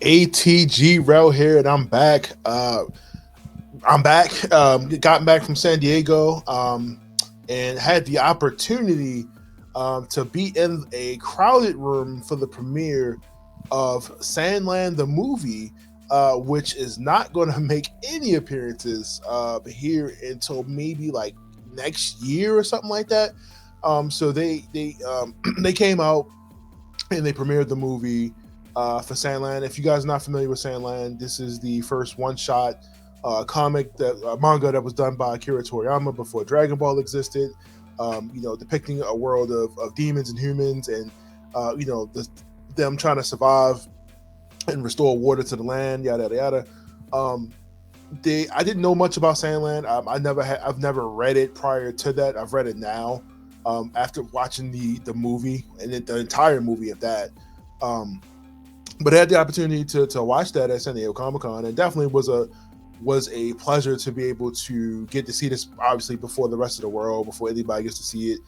ATG Rail here, and I'm back. I'm back. Got back from San Diego, and had the opportunity to be in a crowded room for the premiere of SandLand the movie, which is not going to make any appearances here until maybe like next year or something like that. So they they came out and they premiered the movie for SandLand. If you guys are not familiar with SandLand, this is the first one-shot comic manga that was done by Akira Toriyama before Dragon Ball existed. Depicting a world of demons and humans, and them trying to survive and restore water to the land, yada yada yada. I didn't know much about SandLand. I've never read it prior to that. I've read it now after watching the movie and the entire movie of that. But I had the opportunity to watch that at San Diego Comic-Con, and definitely was a pleasure to be able to get to see this, obviously before the rest of the world, before anybody gets to see it,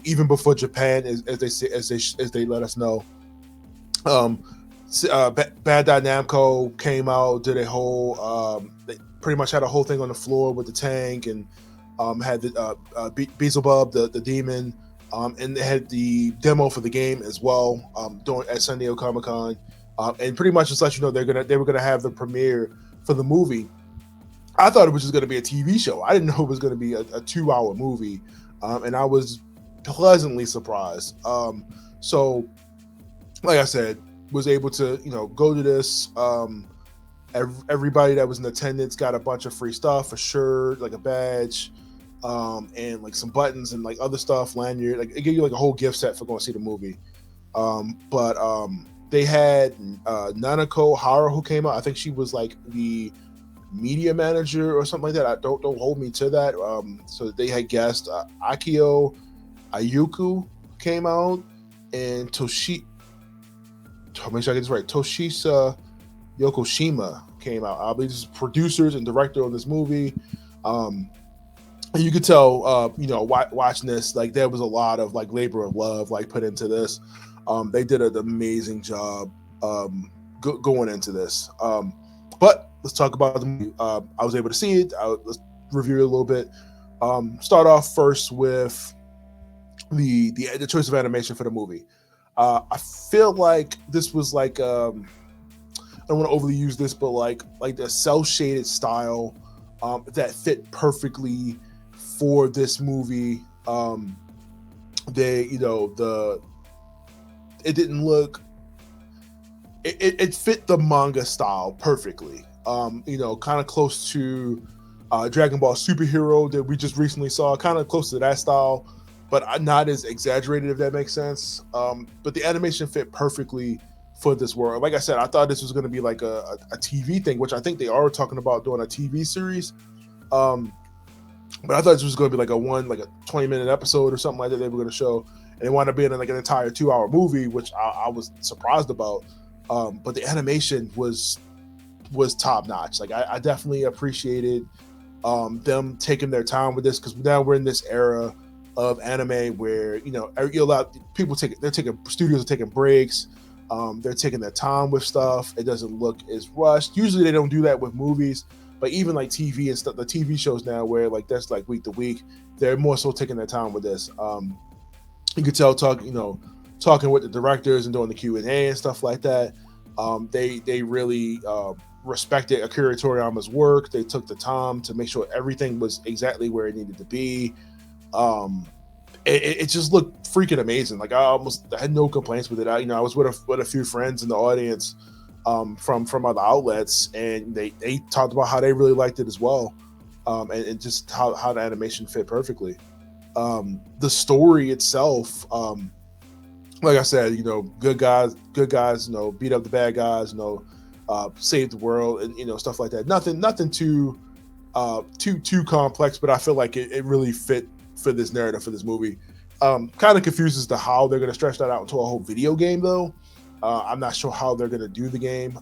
even before Japan, as they let us know. Bandai Namco came out, did a whole, they pretty much had a whole thing on the floor with the tank, and had the Beezlebub, the demon, and they had the demo for the game as well at San Diego Comic-Con, and pretty much just let you know they were gonna have the premiere for the movie. I thought it was just going to be a TV show. I didn't know it was going to be a 2-hour movie, and I was pleasantly surprised. So, like I said, was able to go to this. Everybody that was in attendance got a bunch of free stuff, a shirt, like a badge, and like some buttons and like other stuff, lanyard. Like it gave you like a whole gift set for going to see the movie. But they had Nanako Hara, who came out. I think she was like the media manager or something like that. I don't hold me to that. So they had guests Akio Ayuku came out, and make sure I get this right, Toshisa Yokoshima came out. I believe this is producers and director on this movie. And you could tell watching this, like there was a lot of like labor of love like put into this. They did an amazing job going into this. But let's talk about the movie. I was able to see it. Let's review it a little bit. Start off first with the choice of animation for the movie. I feel like this was like I don't want to overly use this, but like the cel shaded style that fit perfectly for this movie. It didn't look. It fit the manga style perfectly. Kind of close to Dragon Ball Superhero that we just recently saw, kind of close to that style, but not as exaggerated, if that makes sense. But the animation fit perfectly for this world. Like I said, I thought this was going to be like a TV thing, which I think they are talking about doing a TV series. But I thought this was going to be like a 20-minute episode or something like that they were going to show, and it wound up being like an entire 2-hour movie, which I was surprised about. But the animation was top notch. Like I definitely appreciated them taking their time with this, because now we're in this era of anime where studios are taking breaks. They're taking their time with stuff. It doesn't look as rushed. Usually they don't do that with movies, but even like TV and stuff, the TV shows now where like that's like week to week, they're more so taking their time with this. You could tell talking with the directors and doing the Q&A and stuff like that. They really respected Akira Toriyama's work. They took the time to make sure everything was exactly where it needed to be. It just looked freaking amazing. Like I had no complaints with it. I was with a few friends in the audience from other outlets, and they talked about how they really liked it as well, and just how the animation fit perfectly. The story itself, like I said, good guys, beat up the bad guys, save the world, and stuff like that. Nothing too complex, but I feel like it really fit for this narrative for this movie. Kind of confused as to how they're going to stretch that out into a whole video game, though. I'm not sure how they're going to do the game,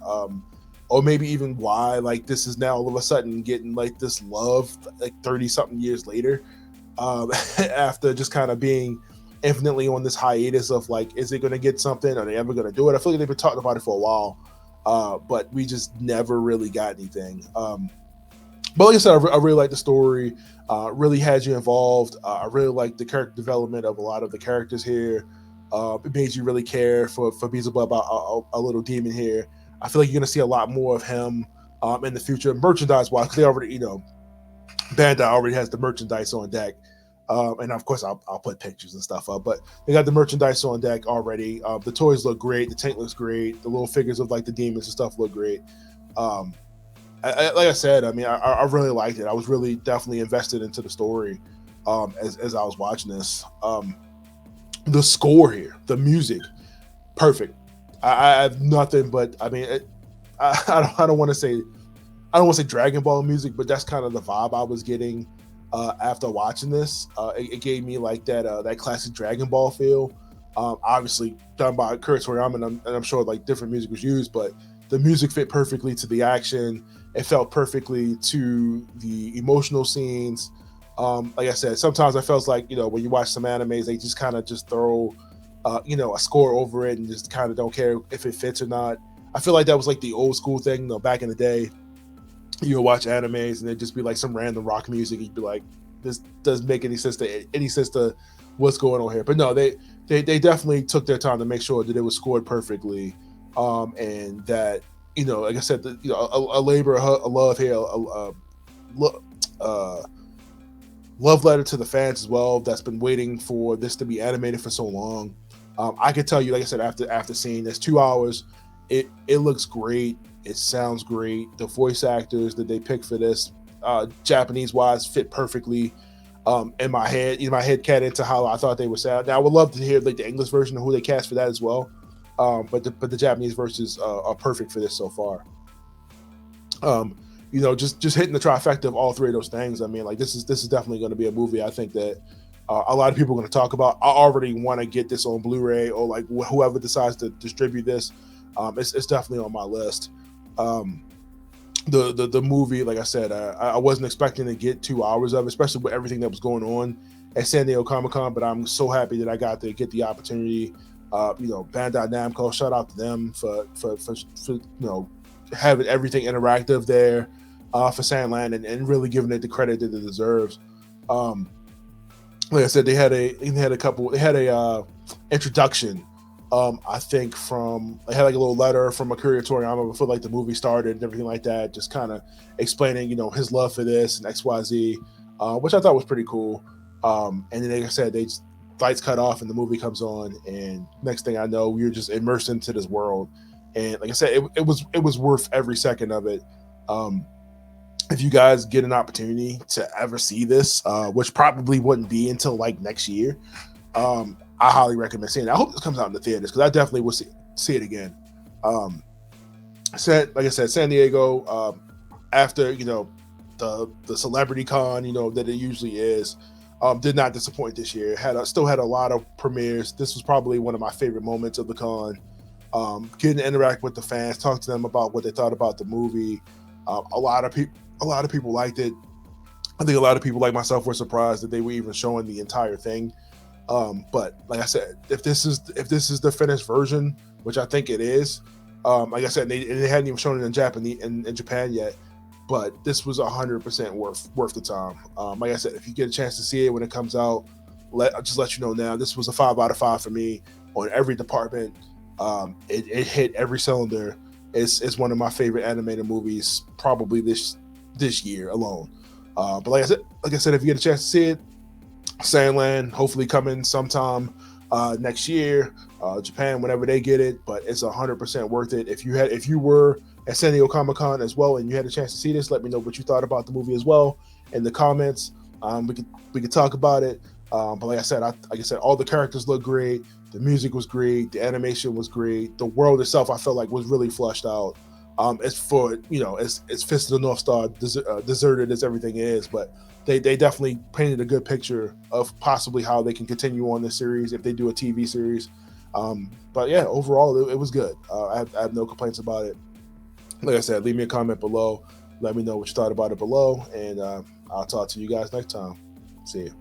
or maybe even why like this is now all of a sudden getting like this love like 30 something years later, after just kind of being infinitely on this hiatus of like, is it going to get something? Are they ever going to do it? I feel like they've been talking about it for a while. but we just never really got anything. But like I said, I really like the story. Really had you involved. I really like the character development of a lot of the characters here. It made you really care for Beezlebub, a little demon here. I feel like you're gonna see a lot more of him in the future, merchandise wise, because they already, Bandai already has the merchandise on deck. And of course, I'll put pictures and stuff up. But they got the merchandise on deck already. The toys look great. The tank looks great. The little figures of like the demons and stuff look great. Like I said, I mean, I really liked it. I was really definitely invested into the story as I was watching this. The score here, the music, perfect. I have nothing but, I mean, I don't want to say Dragon Ball music, but that's kind of the vibe I was getting after watching this. It gave me like that classic Dragon Ball feel. Obviously done by Kurt Toriyama, and I'm sure like different music was used, but the music fit perfectly to the action. It felt perfectly to the emotional scenes. Like I said, sometimes I felt like, when you watch some animes, they just kind of just throw, a score over it and just kind of don't care if it fits or not. I feel like that was like the old school thing, back in the day. You would watch animes and it'd just be like some random rock music. You'd be like, this doesn't make any sense to what's going on here. But no, they definitely took their time to make sure that it was scored perfectly. And that, like I said, a labor of love here, love letter to the fans as well, that's been waiting for this to be animated for so long. I could tell you, like I said, after seeing this 2 hours, it looks great. It sounds great. The voice actors that they picked for this, Japanese wise, fit perfectly in my head cat into how I thought they would sound. Now I would love to hear like the English version of who they cast for that as well. But the Japanese versions are perfect for this so far. Just hitting the trifecta of all three of those things. I mean, like this is definitely going to be a movie I think that a lot of people are going to talk about. I already want to get this on Blu-ray, or like whoever decides to distribute this. It's definitely on my list. The movie, like I said, I wasn't expecting to get 2 hours of it, especially with everything that was going on at San Diego Comic-Con. But I'm so happy that I got to get the opportunity. Bandai Namco, shout out to them for having everything interactive there for SandLand and really giving it the credit that it deserves. Like I said, they had a introduction. I think they had like a little letter from Akira Toriyama before like the movie started and everything like that, just kind of explaining, his love for this and XYZ, which I thought was pretty cool. And then, like I said, lights cut off and the movie comes on, and next thing I know, we were just immersed into this world. And like I said, it was worth every second of it. If you guys get an opportunity to ever see this, which probably wouldn't be until like next year, I highly recommend seeing it. I hope this comes out in the theaters because I definitely will see it again. Like I said, San Diego, after the celebrity con, that it usually is, did not disappoint this year. Still had a lot of premieres. This was probably one of my favorite moments of the con. Getting to interact with the fans, talk to them about what they thought about the movie. A lot of people liked it. I think a lot of people like myself were surprised that they were even showing the entire thing. But like I said, if this is the finished version, which I think it is, like I said, they hadn't even shown it in Japan yet. But this was 100% worth the time. Like I said, if you get a chance to see it when it comes out, I'll just let you know now. This was a 5 out of 5 for me on every department. It hit every cylinder. It's one of my favorite animated movies, probably this year alone. But like I said, if you get a chance to see it, SandLand, hopefully coming sometime next year, Japan whenever they get it. But it's 100% worth it. If you were at San Diego Comic-Con as well and you had a chance to see this, let me know what you thought about the movie as well in the comments. We could talk about it. But like I said, all the characters look great. The music was great. The animation was great. The world itself, I felt like, was really flushed out. It's Fist of the North Star, deserted as everything is, but they definitely painted a good picture of possibly how they can continue on this series if they do a TV series. But yeah, overall, it was good. I have no complaints about it. Like I said, leave me a comment below. Let me know what you thought about it below, and I'll talk to you guys next time. See you.